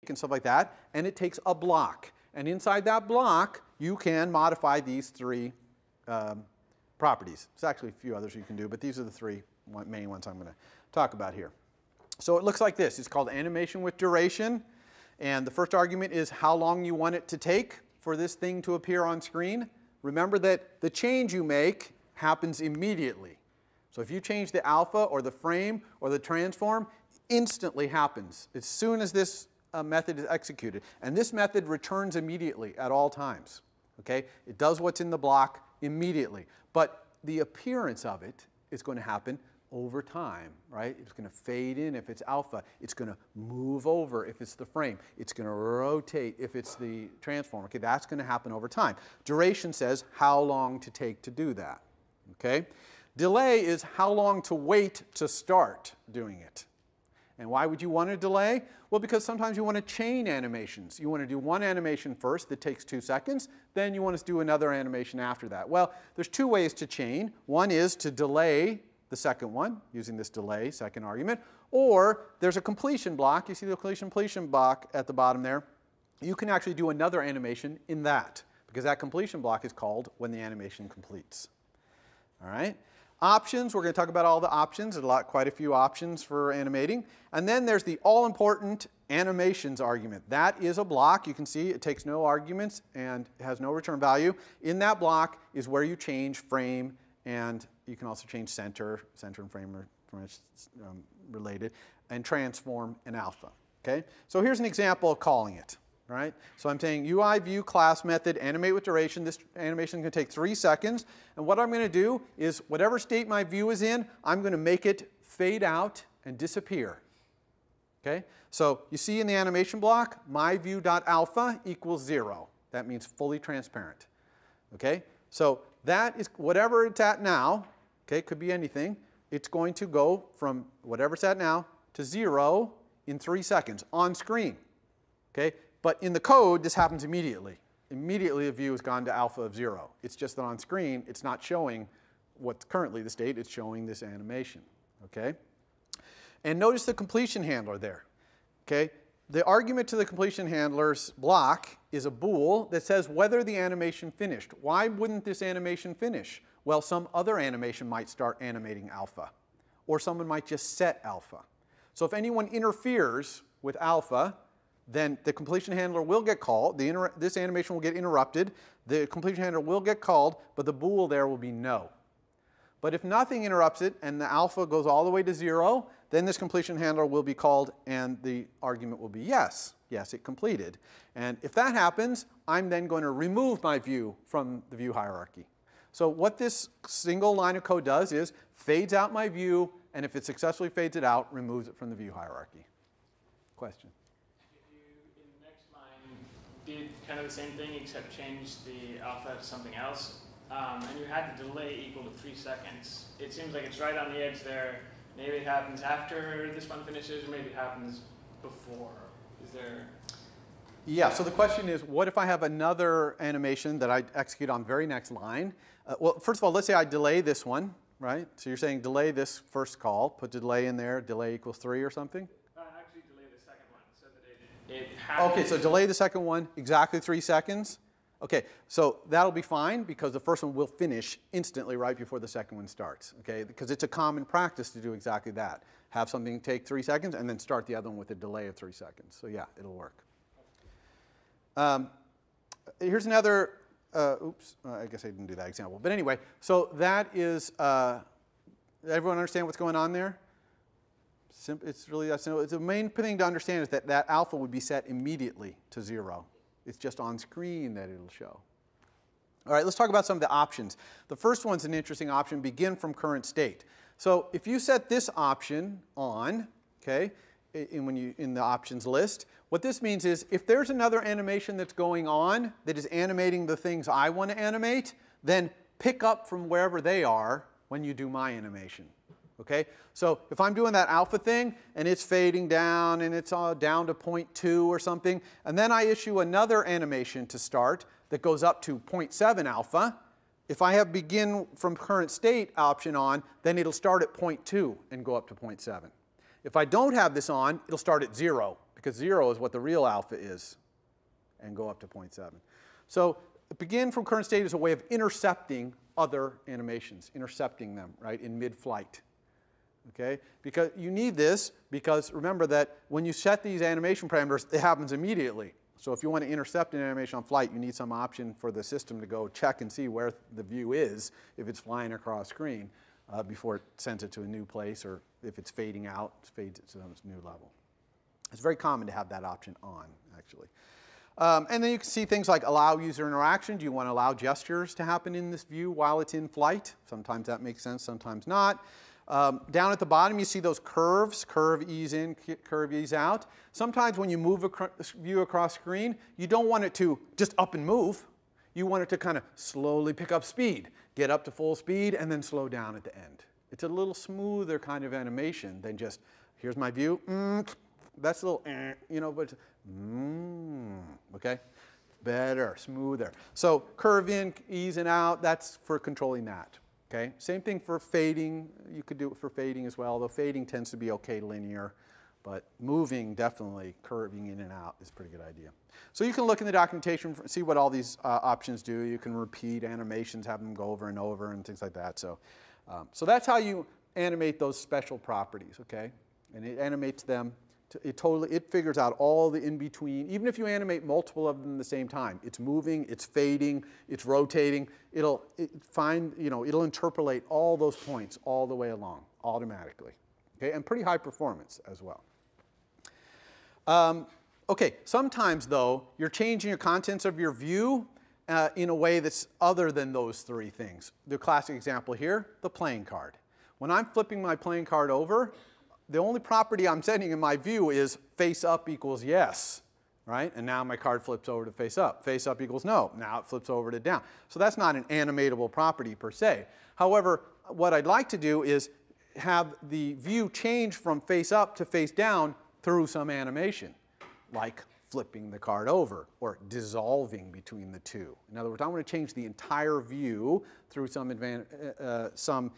and stuff like that, and it takes a block. And inside that block, you can modify these three properties. There's actually a few others you can do, but these are the three main ones I'm going to talk about here. So it looks like this. It's called animation with duration. And the first argument is how long you want it to take for this thing to appear on screen. Remember that the change you make happens immediately. So if you change the alpha or the frame or the transform, instantly happens as soon as this method is executed. And this method returns immediately at all times. Okay? It does what's in the block immediately. But the appearance of it is going to happen over time, right? It's going to fade in if it's alpha. It's going to move over if it's the frame. It's going to rotate if it's the transform. Okay, that's going to happen over time. Duration says how long to take to do that. Okay? Delay is how long to wait to start doing it. And why would you want a delay? Well, because sometimes you want to chain animations. You want to do one animation first that takes 2 seconds. Then you want to do another animation after that. Well, there's two ways to chain. One is to delay the second one using this delay second argument. Or there's a completion block. You see the completion block at the bottom there. You can actually do another animation in that because that completion block is called when the animation completes. All right? Options, we're going to talk about all the options. There's quite a few options for animating. And then there's the all-important animations argument. That is a block. You can see it takes no arguments and it has no return value. In that block is where you change frame, and you can also change center and frame are related, and transform and alpha. Okay? So here's an example of calling it. Right? So I'm saying UI view class method animate with duration. This animation can take 3 seconds. And what I'm going to do is whatever state my view is in, I'm going to make it fade out and disappear. Okay? So you see in the animation block, myView.alpha equals 0. That means fully transparent. Okay? So that is whatever it's at now. Okay? It could be anything. It's going to go from whatever it's at now to 0 in 3 seconds on screen. Okay? But in the code, this happens immediately. Immediately, the view has gone to alpha of 0. It's just that on screen, it's not showing what's currently the state. It's showing this animation. Okay? And notice the completion handler there. Okay? The argument to the completion handler's block is a bool that says whether the animation finished. Why wouldn't this animation finish? Well, some other animation might start animating alpha. Or someone might just set alpha. So if anyone interferes with alpha, then the completion handler will get called. This animation will get interrupted. The completion handler will get called, but the bool there will be no. But if nothing interrupts it and the alpha goes all the way to 0, then this completion handler will be called and the argument will be yes. Yes, it completed. And if that happens, I'm then going to remove my view from the view hierarchy. So what this single line of code does is fades out my view, and if it successfully fades it out, removes it from the view hierarchy. Question? Did kind of the same thing except change the alpha to something else, and you had the delay equal to 3 seconds. It seems like it's right on the edge there. Maybe it happens after this one finishes, or maybe it happens before. Is there? Yeah, so the question is, what if I have another animation that I execute on very next line? Well, first of all, let's say I delay this one, right? So you're saying delay this first call, put the delay in there, delay equals 3 or something? Okay, so delay the second one exactly 3 seconds. Okay, so that'll be fine because the first one will finish instantly right before the second one starts. Okay, because it's a common practice to do exactly that. Have something take 3 seconds and then start the other one with a delay of 3 seconds. So yeah, it'll work. Here's another, oops, I guess I didn't do that example. But anyway, so that is, everyone understand what's going on there? It's really that simple. The main thing to understand is that that alpha would be set immediately to 0. It's just on screen that it'll show. All right, let's talk about some of the options. The first one's an interesting option, begin from current state. So if you set this option on, okay, in the options list, what this means is if there's another animation that's going on that is animating the things I want to animate, then pick up from wherever they are when you do my animation. Okay? So if I'm doing that alpha thing and it's fading down and it's down to 0.2 or something, and then I issue another animation to start that goes up to 0.7 alpha, if I have begin from current state option on, then it'll start at 0.2 and go up to 0.7. If I don't have this on, it'll start at 0 because because 0 is what the real alpha is, and go up to 0.7. So begin from current state is a way of intercepting other animations, intercepting them, right, in mid-flight. Okay? Because you need this because remember that when you set these animation parameters, it happens immediately. So if you want to intercept an animation on flight, you need some option for the system to go check and see where the view is if it's flying across screen before it sends it to a new place, or if it's fading out, it fades it to some new level. It's very common to have that option on, actually. And then you can see things like allow user interaction. Do you want to allow gestures to happen in this view while it's in flight? Sometimes that makes sense, sometimes not. Down at the bottom, you see those curves, curve ease in, curve ease out. Sometimes when you move a view across screen, you don't want it to just up and move. You want it to kind of slowly pick up speed, get up to full speed, and then slow down at the end. It's a little smoother kind of animation than just, here's my view, that's a little, you know, but okay? Better, smoother. So curve in, ease and out, that's for controlling that. Okay? Same thing for fading. You could do it for fading as well, though fading tends to be okay linear. But moving, definitely, curving in and out is a pretty good idea. So you can look in the documentation, see what all these options do. You can repeat animations, have them go over and over, and things like that. So, so that's how you animate those special properties, okay? And it animates them. It figures out all the in-between. Even if you animate multiple of them at the same time, it's moving, it's fading, it's rotating. It'll interpolate all those points all the way along automatically. Okay, and pretty high performance as well. Okay, sometimes though, you're changing your contents of your view in a way that's other than those three things. The classic example here, the playing card. When I'm flipping my playing card over, the only property I'm setting in my view is face up equals yes, right? And now my card flips over to face up. Face up equals no. Now it flips over to down. So that's not an animatable property per se. However, what I'd like to do is have the view change from face up to face down through some animation, like flipping the card over or dissolving between the two. In other words, I want to change the entire view through some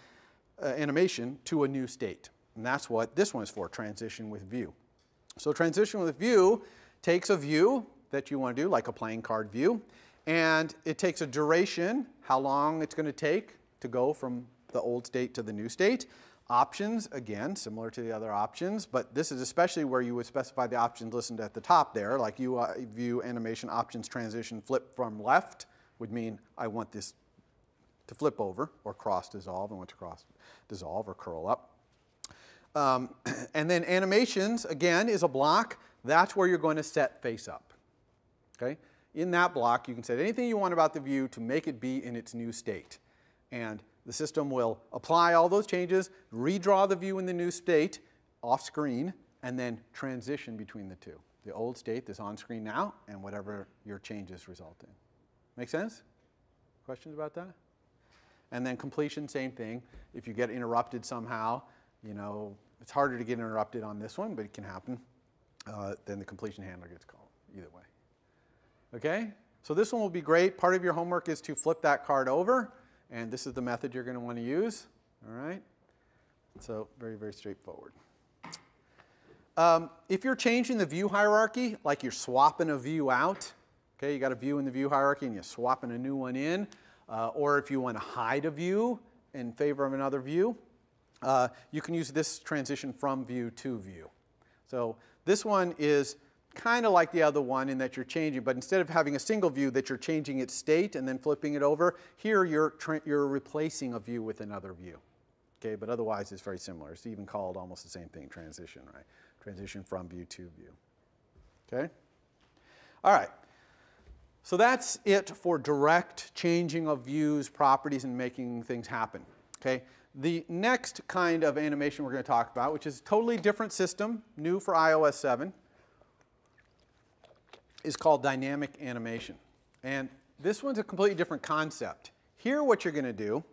animation to a new state. And that's what this one is for, transition with view. So transition with view takes a view that you want to do, like a playing card view, and it takes a duration, how long it's going to take to go from the old state to the new state. Options, again, similar to the other options, but this is especially where you would specify the options listed at the top there, like UI view animation options transition flip from left would mean I want this to flip over or cross dissolve. I want to cross dissolve or curl up. And then animations, again, is a block. That's where you're going to set face up. Okay? In that block, you can set anything you want about the view to make it be in its new state. And the system will apply all those changes, redraw the view in the new state off screen, and then transition between the two. The old state that's on screen now and whatever your changes result in. Make sense? Questions about that? And then completion, same thing. If you get interrupted somehow, you know, it's harder to get interrupted on this one, but it can happen. Then the completion handler gets called, either way. Okay? So this one will be great. Part of your homework is to flip that card over, and this is the method you're going to want to use. All right? So very, very straightforward. If you're changing the view hierarchy, like you're swapping a view out, okay, you got a view in the view hierarchy and you're swapping a new one in, or if you want to hide a view in favor of another view, you can use this transition from view to view. So this one is kind of like the other one in that you're changing, but instead of having a single view that you're changing its state and then flipping it over, here you're replacing a view with another view. Okay, but otherwise it's very similar. It's even called almost the same thing, transition, right? Transition from view to view. Okay? All right. So that's it for direct changing of views, properties, and making things happen. Okay? The next kind of animation we're going to talk about, which is a totally different system, new for iOS 7, is called dynamic animation. And this one's a completely different concept. Here what you're going to do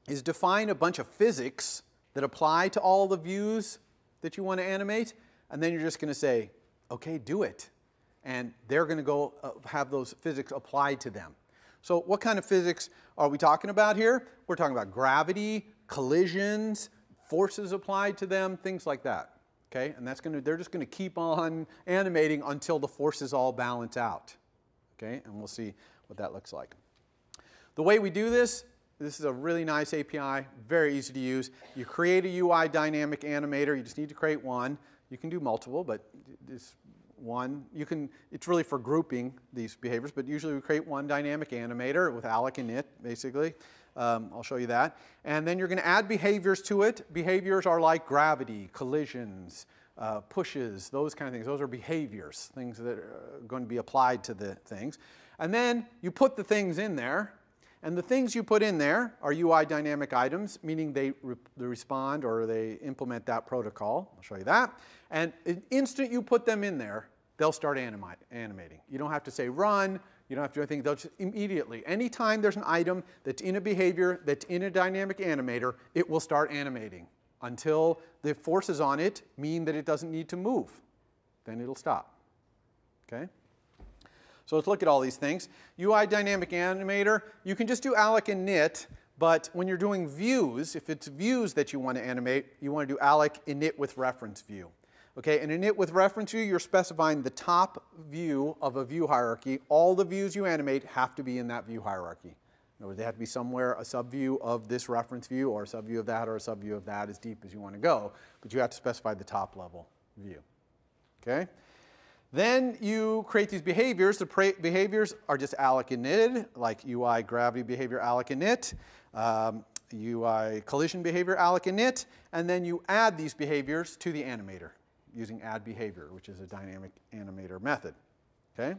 is define a bunch of physics that apply to all the views that you want to animate, and then you're just going to say, okay, do it. And they're going to go have those physics applied to them. So what kind of physics are we talking about here? We're talking about gravity, collisions, forces applied to them, things like that. Okay, and they're just going to keep on animating until the forces all balance out. Okay, and we'll see what that looks like. The way we do this is a really nice API, very easy to use. You create a UI dynamic animator. You just need to create one. You can do multiple, but this one, it's really for grouping these behaviors, but usually we create one dynamic animator with alloc and init, basically. I'll show you that. And then you're going to add behaviors to it. Behaviors are like gravity, collisions, pushes, those kind of things. Those are behaviors, things that are going to be applied to the things. And then you put the things in there. And the things you put in there are UI dynamic items, meaning they respond or they implement that protocol. I'll show you that. And the instant you put them in there, they'll start animating. You don't have to say run. You don't have to do anything. They'll just immediately. Anytime there's an item that's in a behavior, that's in a dynamic animator, it will start animating until the forces on it mean that it doesn't need to move. Then it'll stop. Okay? So let's look at all these things. UI dynamic animator, you can just do alloc and init, but when you're doing views, if it's views that you want to animate, you want to do alloc init with reference view. Okay, and init with reference view, you're specifying the top view of a view hierarchy. All the views you animate have to be in that view hierarchy. In other words, they have to be somewhere a subview of this reference view or a subview of that or a subview of that as deep as you want to go, but you have to specify the top level view. Okay? Then you create these behaviors. The behaviors are just alloc init, like UI gravity behavior alloc init, UI collision behavior alloc init, and then you add these behaviors to the animator using add behavior, which is a dynamic animator method. Okay?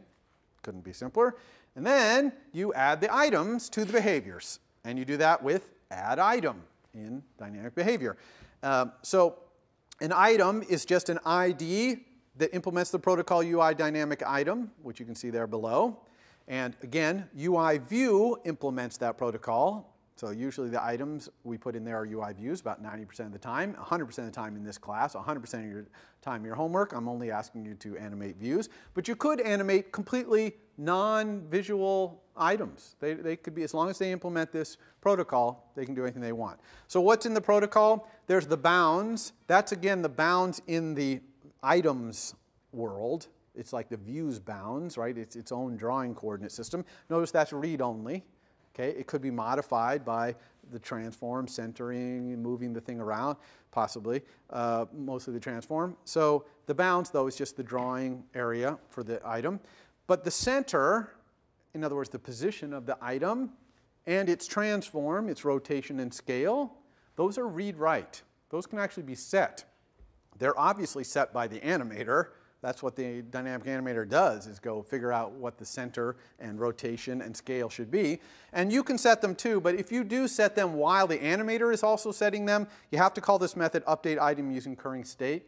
Couldn't be simpler. And then you add the items to the behaviors, and you do that with add item in dynamic behavior. So an item is just an ID that implements the protocol UI dynamic item, which you can see there below. And again, UI view implements that protocol. So usually the items we put in there are UI views about 90% of the time, 100% of the time in this class, 100% of your time in your homework. I'm only asking you to animate views. But you could animate completely non-visual items. They could be, as long as they implement this protocol, they can do anything they want. So what's in the protocol? There's the bounds. That's, again, the bounds in the items world. It's like the views bounds, right? It's its own drawing coordinate system. Notice that's read-only. Okay? It could be modified by the transform, centering, moving the thing around, possibly, mostly the transform. So the bounds, though, is just the drawing area for the item. But the center, in other words, the position of the item, and its transform, its rotation and scale, those are read-write. Those can actually be set. They're obviously set by the animator. That's what the dynamic animator does, is go figure out what the center and rotation and scale should be. And you can set them too, but if you do set them while the animator is also setting them, you have to call this method update item using current state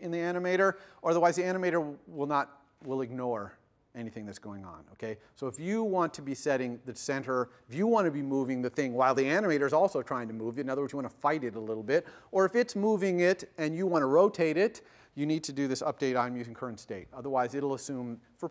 in the animator, or otherwise the animator will ignore anything that's going on. Okay? So if you want to be setting the center, if you want to be moving the thing while the animator is also trying to move it, in other words, you want to fight it a little bit, or if it's moving it and you want to rotate it, you need to do this update item using current state. Otherwise, it'll assume, for